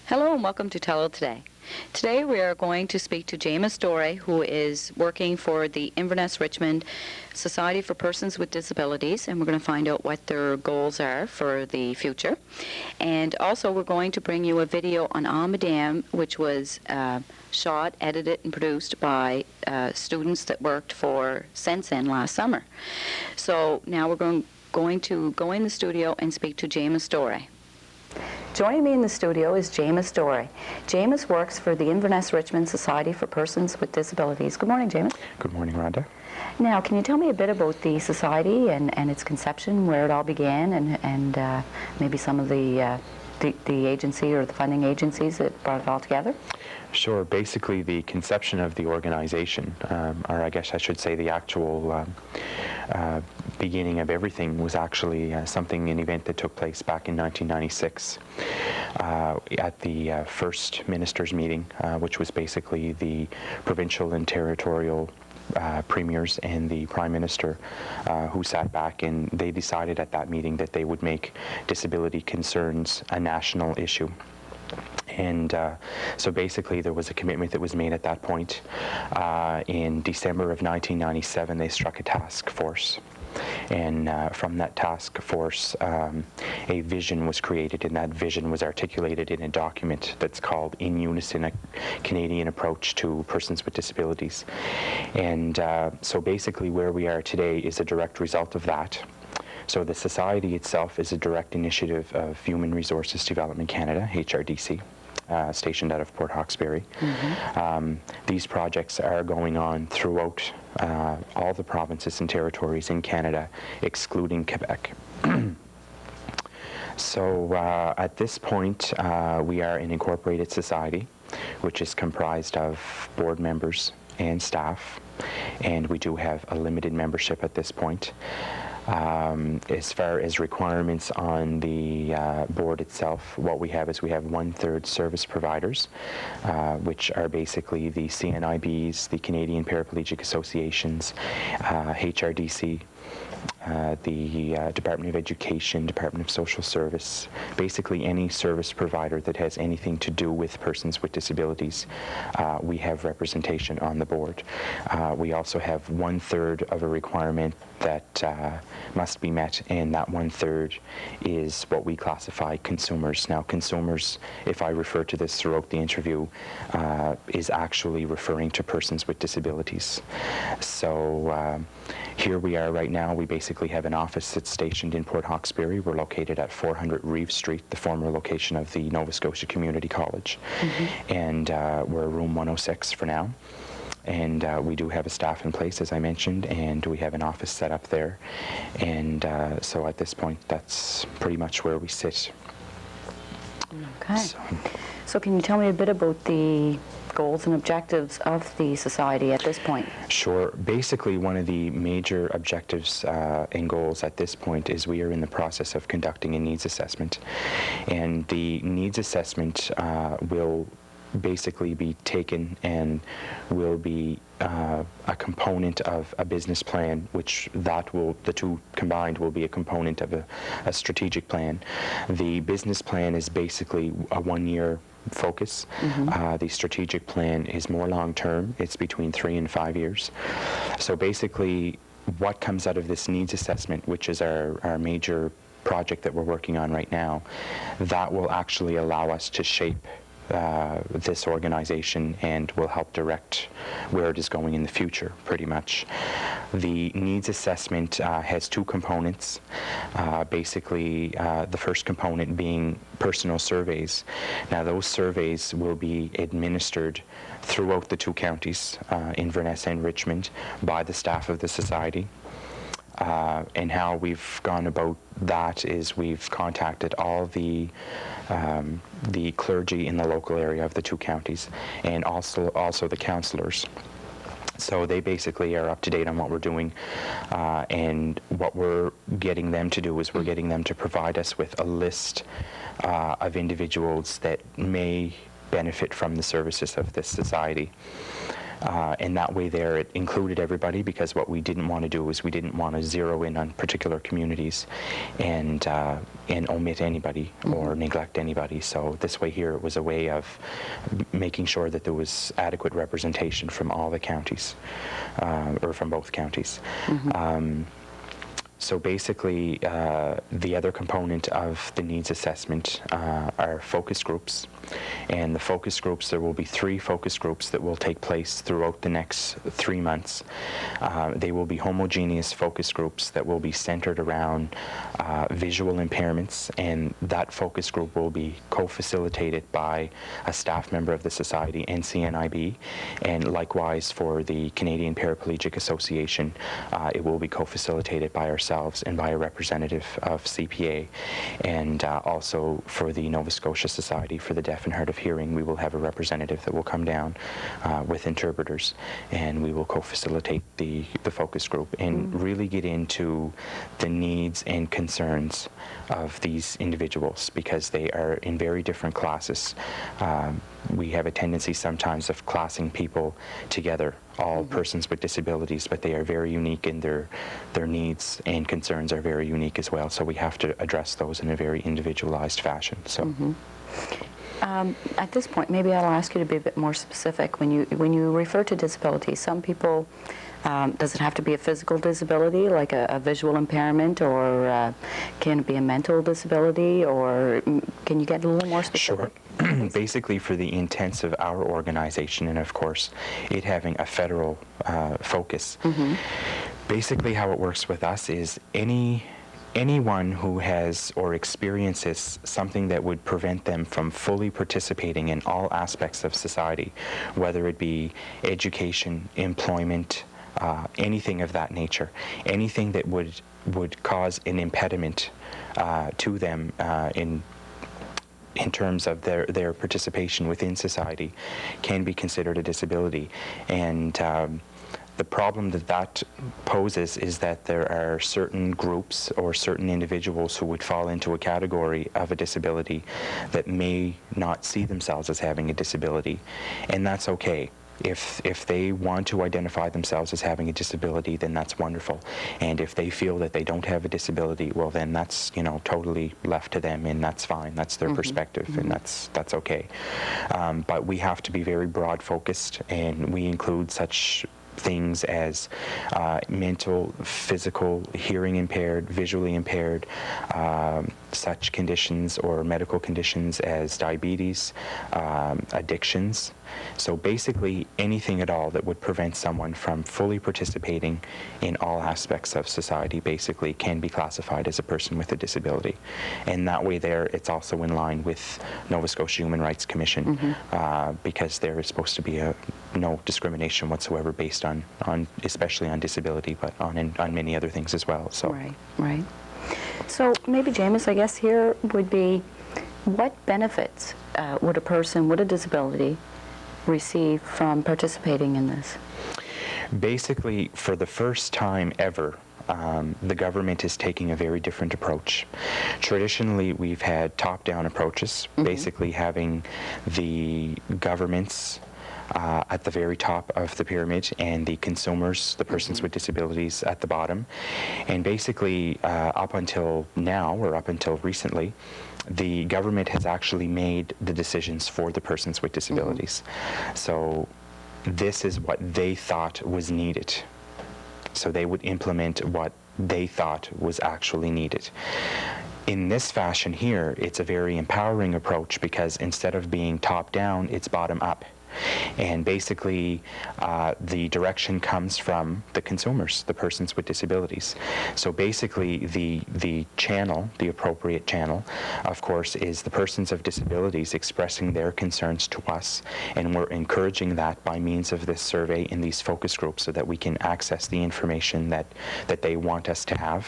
Hello and welcome to Telile Today. Today we are going to speak to James Dorey, who is working for the Inverness Richmond Society for Persons with Disabilities, and we're going to find out what their goals are for the future. And also we're going to bring you a video on Madame, which was shot, edited, and produced by students that worked for Sensen last summer. So now we're going to go in the studio and speak to James Dorey. Joining me in the studio is James Dorey. James works for the Inverness Richmond Society for Persons with Disabilities. Good morning, James. Good morning, Rhonda. Now, can you tell me a bit about the society and its conception, where it all began, and maybe some of the agency or the funding agencies that brought it all together? Sure. Basically, the conception of the organization, or I guess I should say the actual beginning of everything, was actually an event that took place back in 1996 at the first ministers' meeting, which was basically the provincial and territorial premiers and the Prime Minister who sat back, and they decided at that meeting that they would make disability concerns a national issue. And so basically there was a commitment that was made at that point. In December of 1997, they struck a task force. And from that task force, a vision was created, and that vision was articulated in a document that's called In Unison, a Canadian Approach to Persons with Disabilities. And so basically where we are today is a direct result of that. So the society itself is a direct initiative of Human Resources Development Canada, HRDC, stationed out of Port Hawkesbury. Mm-hmm. These projects are going on throughout all the provinces and territories in Canada, excluding Quebec. So at this point, we are an incorporated society, which is comprised of board members and staff, and we do have a limited membership at this point. As far as requirements on the board itself, what we have is we have 1/3 service providers, which are basically the CNIBs, the Canadian Paraplegic Associations, HRDC, the Department of Education, Department of Social Service, basically any service provider that has anything to do with persons with disabilities, we have representation on the board. We also have 1/3 of a requirement that must be met, and that 1/3 is what we classify consumers. Now, consumers, if I refer to this throughout the interview, is actually referring to persons with disabilities. So here we are right now. We basically have an office that's stationed in Port Hawkesbury. We're located at 400 Reeve Street, the former location of the Nova Scotia Community College. Mm-hmm. And we're room 106 for now. And we do have a staff in place, as I mentioned, and we have an office set up there. And so at this point, that's pretty much where we sit. Okay. So can you tell me a bit about the goals and objectives of the society at this point? Sure. Basically, one of the major objectives and goals at this point is we are in the process of conducting a needs assessment. And the needs assessment will basically be taken and will be a component of a business plan, which the two combined will be a component of a strategic plan. The business plan is basically a 1-year focus. Mm-hmm. The strategic plan is more long-term. It's between 3 and 5 years. So basically what comes out of this needs assessment, which is our major project that we're working on right now, that will actually allow us to shape this organization and will help direct where it is going in the future, pretty much. The needs assessment has 2 components. Basically, the first component being personal surveys. Now, those surveys will be administered throughout the 2 counties, Inverness and Richmond, by the staff of the society. And how we've gone about that is we've contacted all the clergy in the local area of the 2 counties, and also the councillors. So they basically are up to date on what we're doing, and what we're getting them to do is we're getting them to provide us with a list of individuals that may benefit from the services of this society. And that way there it included everybody, because what we didn't want to do is we didn't want to zero in on particular communities and omit anybody or neglect anybody. So this way here it was a way of making sure that there was adequate representation from all the counties, or from both counties. So basically, the other component of the needs assessment are focus groups. And the focus groups, there will be 3 focus groups that will take place throughout the next 3 months. They will be homogeneous focus groups that will be centered around visual impairments, and that focus group will be co-facilitated by a staff member of the Society, NCNIB, and likewise for the Canadian Paraplegic Association, it will be co-facilitated by ourselves and by a representative of CPA, and also for the Nova Scotia Society for the Deaf and Hard of Hearing, we will have a representative that will come down with interpreters, and we will co-facilitate the focus group and really get into the needs and concerns of these individuals, because they are in very different classes. We have a tendency sometimes of classing people together, all persons with disabilities, but they are very unique, and their needs and concerns are very unique as well. So we have to address those in a very individualized fashion. So. At this point, maybe I'll ask you to be a bit more specific. When you refer to disability, some people, does it have to be a physical disability, like a visual impairment, or can it be a mental disability, or can you get a little more specific? Sure. Basically, for the intents of our organization, and of course, it having a federal focus, basically how it works with us is anyone who has or experiences something that would prevent them from fully participating in all aspects of society, whether it be education, employment, anything of that nature, anything that would cause an impediment to them in terms of their participation within society, can be considered a disability. And the problem that poses is that there are certain groups or certain individuals who would fall into a category of a disability that may not see themselves as having a disability, and that's okay. If they want to identify themselves as having a disability, then that's wonderful. And if they feel that they don't have a disability, well, then that's, totally left to them, and that's fine. That's their perspective, and that's okay. But we have to be very broad focused, and we include such things as mental, physical, hearing impaired, visually impaired, such conditions or medical conditions as diabetes, addictions. So basically anything at all that would prevent someone from fully participating in all aspects of society basically can be classified as a person with a disability. And that way there, it's also in line with Nova Scotia Human Rights Commission, because there is supposed to be no discrimination whatsoever based on especially on disability, but on many other things as well. So. Right. So maybe, James, I guess here would be, what benefits would a person with a disability receive from participating in this? Basically, for the first time ever, the government is taking a very different approach. Traditionally, we've had top-down approaches, basically having the governments at the very top of the pyramid, and the consumers, the persons with disabilities, at the bottom. And basically, up until now, or up until recently, the government has actually made the decisions for the persons with disabilities. So this is what they thought was needed. So they would implement what they thought was actually needed. In this fashion here, it's a very empowering approach, because instead of being top-down, it's bottom-up. And basically, the direction comes from the consumers, the persons with disabilities. So basically, the channel, the appropriate channel, of course, is the persons of disabilities expressing their concerns to us, and we're encouraging that by means of this survey in these focus groups, so that we can access the information that they want us to have.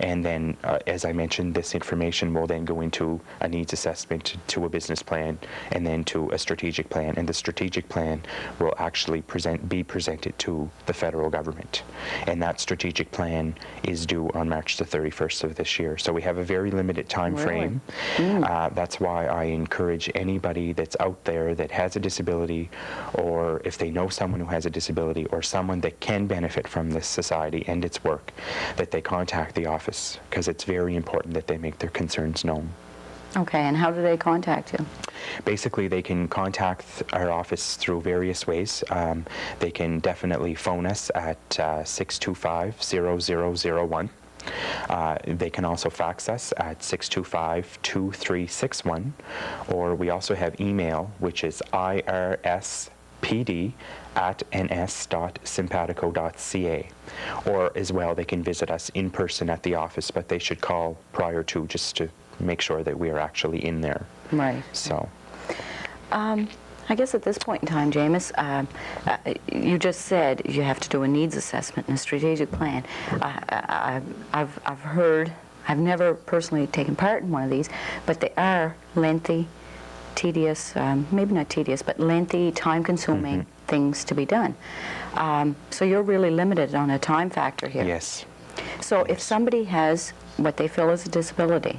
And then, as I mentioned, this information will then go into a needs assessment, to a business plan, and then to a strategic plan. And the strategic strategic plan will actually be presented to the federal government. And that strategic plan is due on March the 31st of this year. So we have a very limited time frame. That's why I encourage anybody that's out there that has a disability, or if they know someone who has a disability, or someone that can benefit from this society and its work, that they contact the office, because it's very important that they make their concerns known. Okay, and how do they contact you? Basically, they can contact our office through various ways. They can definitely phone us at 625-0001. They can also fax us at 625-2361, or we also have email, which is irspd@ns.simpatico.ca, or as well they can visit us in person at the office, but they should call prior to, just to make sure that we are actually in there. Right. So I guess at this point in time, James, you just said you have to do a needs assessment and a strategic plan. I've heard, I've never personally taken part in one of these, but they are lengthy, tedious, maybe not tedious, but lengthy, time-consuming things to be done. So you're really limited on a time factor here. yes. So if somebody has what they feel is a disability,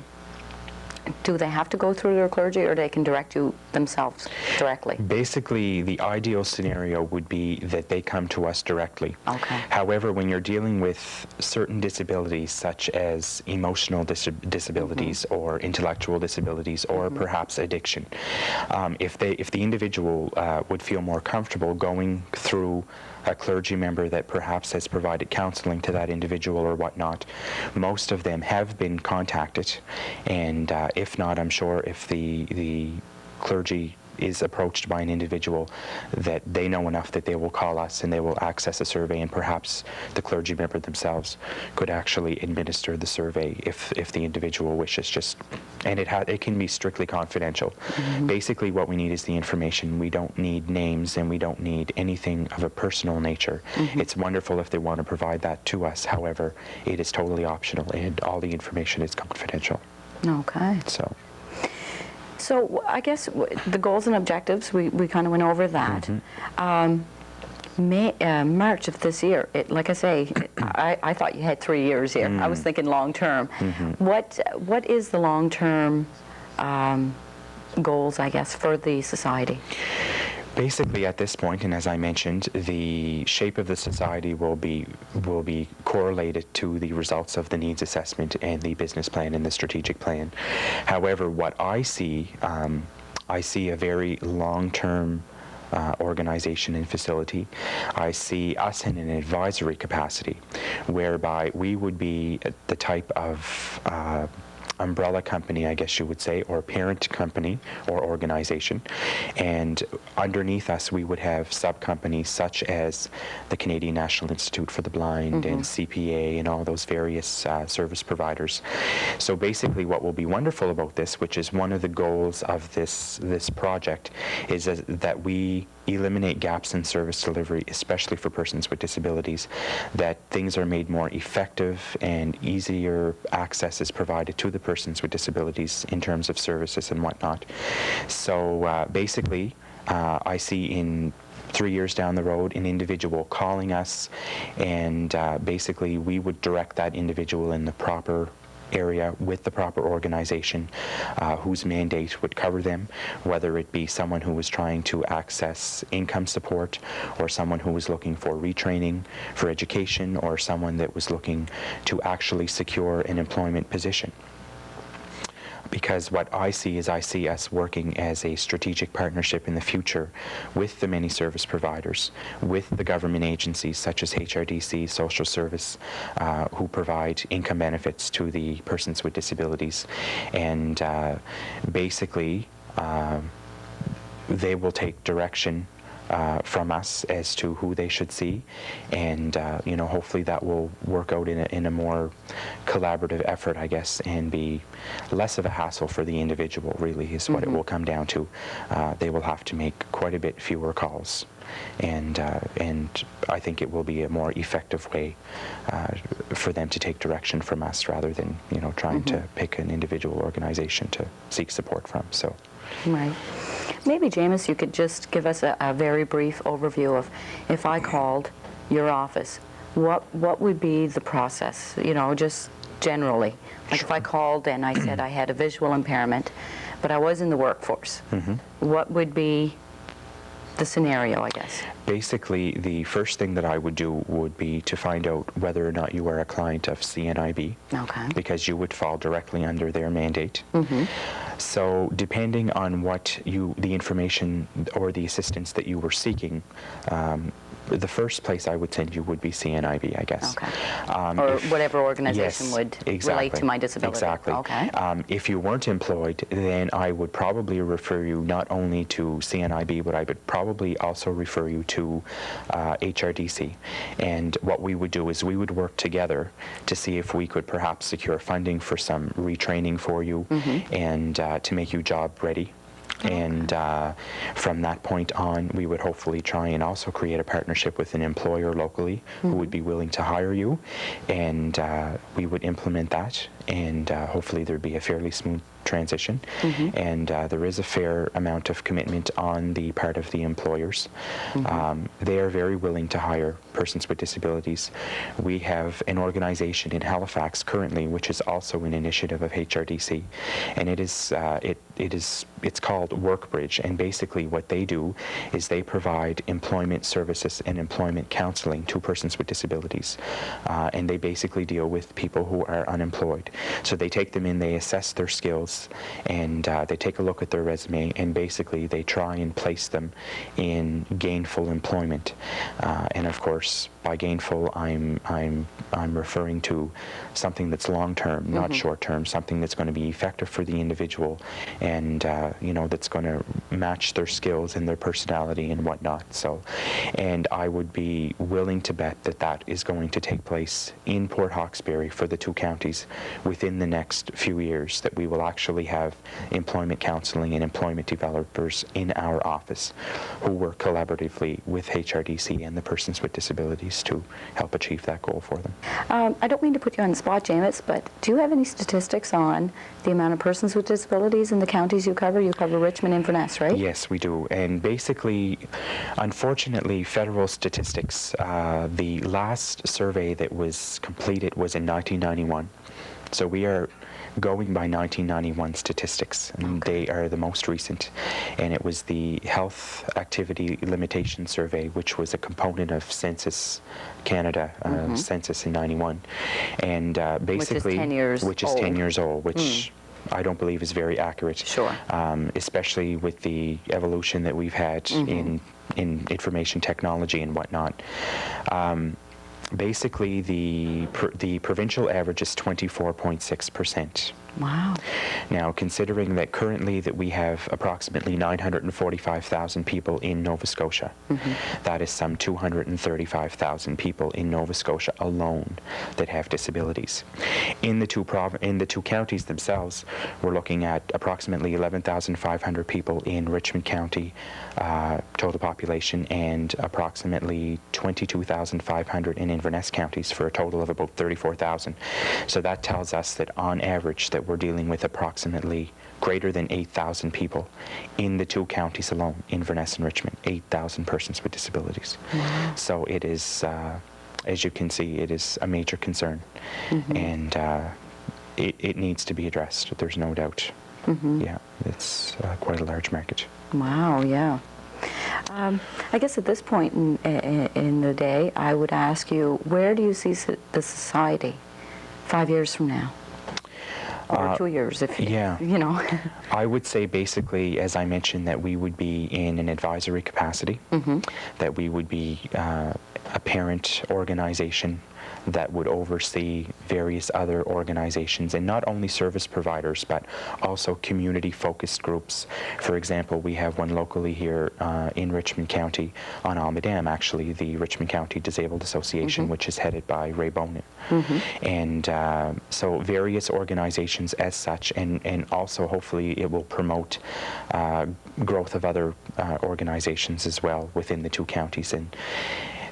do they have to go through their clergy, or they can direct you themselves directly? Basically, the ideal scenario would be that they come to us directly. Okay. However, when you're dealing with certain disabilities, such as emotional disabilities or intellectual disabilities, or perhaps addiction, if the individual would feel more comfortable going through a clergy member that perhaps has provided counseling to that individual or whatnot, most of them have been contacted, and if not, I'm sure if the clergy is approached by an individual, that they know enough that they will call us and they will access a survey, and perhaps the clergy member themselves could actually administer the survey if the individual wishes. And it can be strictly confidential. Basically, what we need is the information. We don't need names, and we don't need anything of a personal nature. It's wonderful if they want to provide that to us. However, it is totally optional, and all the information is confidential. Okay. So I guess the goals and objectives, we kind of went over that. March of this year, like I say, I thought you had 3 years here. I was thinking long term. What is the long term goals, I guess, for the society? Basically, at this point, and as I mentioned, the shape of the society will be correlated to the results of the needs assessment and the business plan and the strategic plan. However, what I see a very long-term organization and facility. I see us in an advisory capacity, whereby we would be the type of umbrella company, I guess you would say, or parent company or organization, and underneath us we would have sub-companies such as the Canadian National Institute for the Blind and CPA and all those various service providers. So basically what will be wonderful about this, which is one of the goals of this project, is that we eliminate gaps in service delivery, especially for persons with disabilities, that things are made more effective and easier access is provided to the persons with disabilities in terms of services and whatnot. So basically, I see in 3 years down the road an individual calling us, and basically we would direct that individual in the proper area with the proper organization whose mandate would cover them, whether it be someone who was trying to access income support, or someone who was looking for retraining for education, or someone that was looking to actually secure an employment position. Because what I see is us working as a strategic partnership in the future with the many service providers, with the government agencies such as HRDC, Social Service, who provide income benefits to the persons with disabilities. And basically, they will take direction from us as to who they should see, and hopefully that will work out in a more collaborative effort, I guess, and be less of a hassle for the individual. Really, is what it will come down to. They will have to make quite a bit fewer calls, and I think it will be a more effective way for them to take direction from us, rather than trying to pick an individual organization to seek support from. So. Right. Maybe, James, you could just give us a very brief overview of if I called your office, what would be the process, you know, just generally? Like if I called and I said I had a visual impairment, but I was in the workforce, what would be the scenario, I guess? Basically, the first thing that I would do would be to find out whether or not you are a client of CNIB, Okay. because you would fall directly under their mandate. So depending on what the information or the assistance that you were seeking, the first place I would send you would be CNIB, I guess. Okay. Or whatever organization yes, would exactly, relate to my disability. Exactly. Okay. If you weren't employed, then I would probably refer you not only to CNIB, but I would probably also refer you to HRDC. And what we would do is we would work together to see if we could perhaps secure funding for some retraining for you and to make you job ready. And from that point on, we would hopefully try and also create a partnership with an employer locally who would be willing to hire you, and we would implement that, and hopefully there'd be a fairly smooth transition. And there is a fair amount of commitment on the part of the employers. They are very willing to hire persons with disabilities. We have an organization in Halifax currently, which is also an initiative of HRDC, and it's called WorkBridge, and basically what they do is they provide employment services and employment counseling to persons with disabilities, and they basically deal with people who are unemployed. So they take them in, they assess their skills, and they take a look at their resume, and basically they try and place them in gainful employment. And of course, by gainful, I'm referring to something that's long-term, not short-term, something that's going to be effective for the individual, and you know, that's going to match their skills and their personality and whatnot. So, and I would be willing to bet that that is going to take place in Port Hawkesbury for the two counties within the next few years, that we will actually have employment counseling and employment developers in our office who work collaboratively with HRDC and the persons with disabilities to help achieve that goal for them. I don't mean to put you on the spot, James, but do you have any statistics on the amount of persons with disabilities in the counties you cover? You cover Richmond, Inverness, right? Yes, we do. And basically, unfortunately, federal statistics, the last survey that was completed was in 1991. So we are going by 1991 statistics, and they are the most recent. And it was the Health Activity Limitation Survey, which was a component of Census Canada, census in 91. And basically, which is 10 years old. Which I don't believe is very accurate. Sure. Especially with the evolution that we've had in information technology and whatnot. Basically, the provincial average is 24.6%. Wow. Now, considering that currently that we have approximately 945,000 people in Nova Scotia, that is some 235,000 people in Nova Scotia alone that have disabilities. In the two counties themselves, we're looking at approximately 11,500 people in Richmond County total population, and approximately 22,500 in Inverness counties, for a total of about 34,000. So that tells us that on average that we're dealing with approximately greater than 8,000 people in the two counties alone, Inverness and Richmond, 8,000 persons with disabilities. Wow. So it is, as you can see, it is a major concern, and it needs to be addressed, there's no doubt. Yeah, it's quite a large market. Wow, yeah. I guess at this point in the day, I would ask you, where do you see the society 5 years from now? Or 2 years, if you know. I would say basically, as I mentioned, that we would be in an advisory capacity, that we would be a parent organization that would oversee various other organizations, and not only service providers, but also community-focused groups. For example, we have one locally here in Richmond County on Almadam, actually, the Richmond County Disabled Association, which is headed by Ray Bonin. And so various organizations as such, and also hopefully it will promote growth of other organizations as well within the two counties. And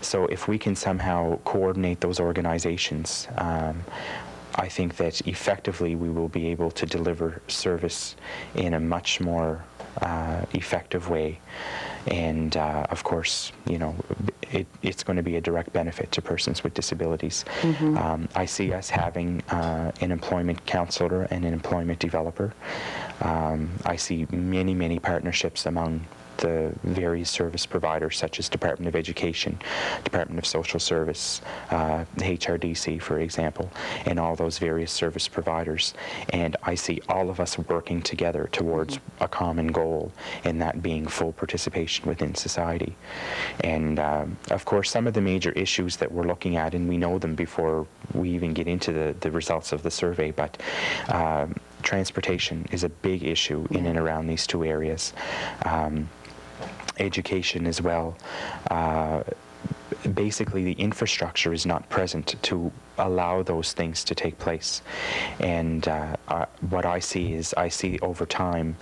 so if we can somehow coordinate those organizations, I think that effectively we will be able to deliver service in a much more effective way. And of course, it's going to be a direct benefit to persons with disabilities. I see us having an employment counselor and an employment developer. I see many, many partnerships among the various service providers, such as Department of Education, Department of Social Service, HRDC, for example, and all those various service providers. And I see all of us working together towards a common goal, and that being full participation within society. And of course, some of the major issues that we're looking at, and we know them before we even get into the results of the survey, but transportation is a big issue in and around these two areas. Education as well. Basically, the infrastructure is not present to allow those things to take place. And what I see over time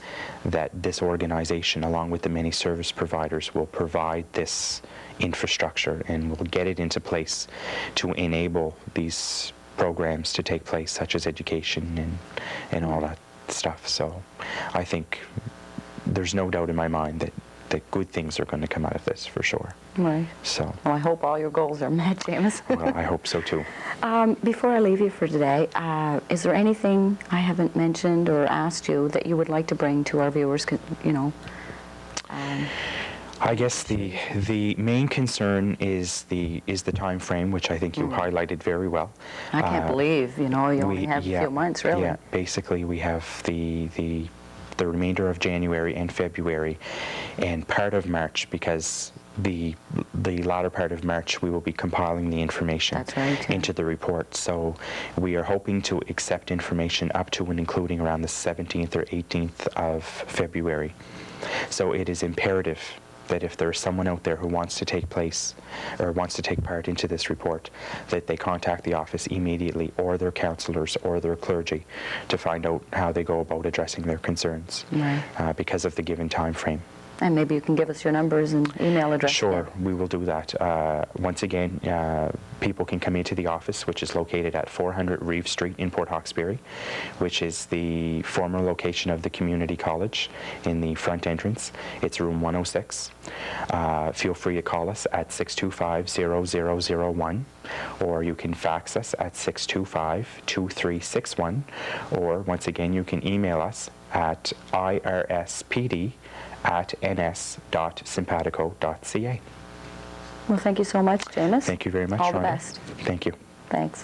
that this organization, along with the many service providers, will provide this infrastructure and will get it into place to enable these programs to take place, such as education and all that stuff. So I think there's no doubt in my mind that good things are going to come out of this, for sure. Right. So. Well, I hope all your goals are met, James. Well, I hope so too. Before I leave you for today, is there anything I haven't mentioned or asked you that you would like to bring to our viewers? I guess the main concern is the time frame, which I think you highlighted very well. I can't believe you only have a few months, really. Yeah, basically we have the remainder of January and February and part of March, because the latter part of March we will be compiling the information. That's right, into the report. So we are hoping to accept information up to and including around the 17th or 18th of February. So it is imperative that if there's someone out there who wants to take part into this report, that they contact the office immediately, or their counselors or their clergy, to find out how they go about addressing their concerns, because of the given time frame. And maybe you can give us your numbers and email address. Sure, we will do that. Once again, people can come into the office, which is located at 400 Reeve Street in Port Hawkesbury, which is the former location of the community college in the front entrance. It's room 106. Feel free to call us at 625-0001, or you can fax us at 625-2361, or once again, you can email us at irspd@ns.simpatico.ca. Well, thank you so much, James. Thank you very much, All the Rhonda. best. Thank you. Thanks.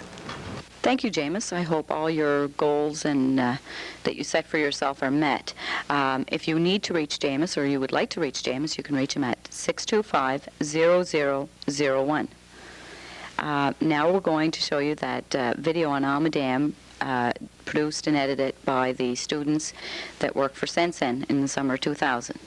Thank you, James. I hope all your goals and that you set for yourself are met. If you need to reach James, or you would like to reach James, you can reach him at 625-0001. Now we're going to show you that video on Almadam, produced and edited by the students that work for Sensen in the summer 2000.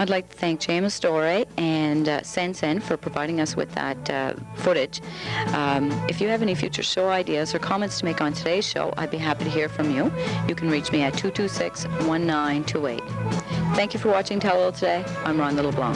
I'd like to thank James Story and Sensen for providing us with that footage. If you have any future show ideas or comments to make on today's show, I'd be happy to hear from you. You can reach me at 226-1928. Thank you for watching Telile Today. I'm Rhonda LeBlanc.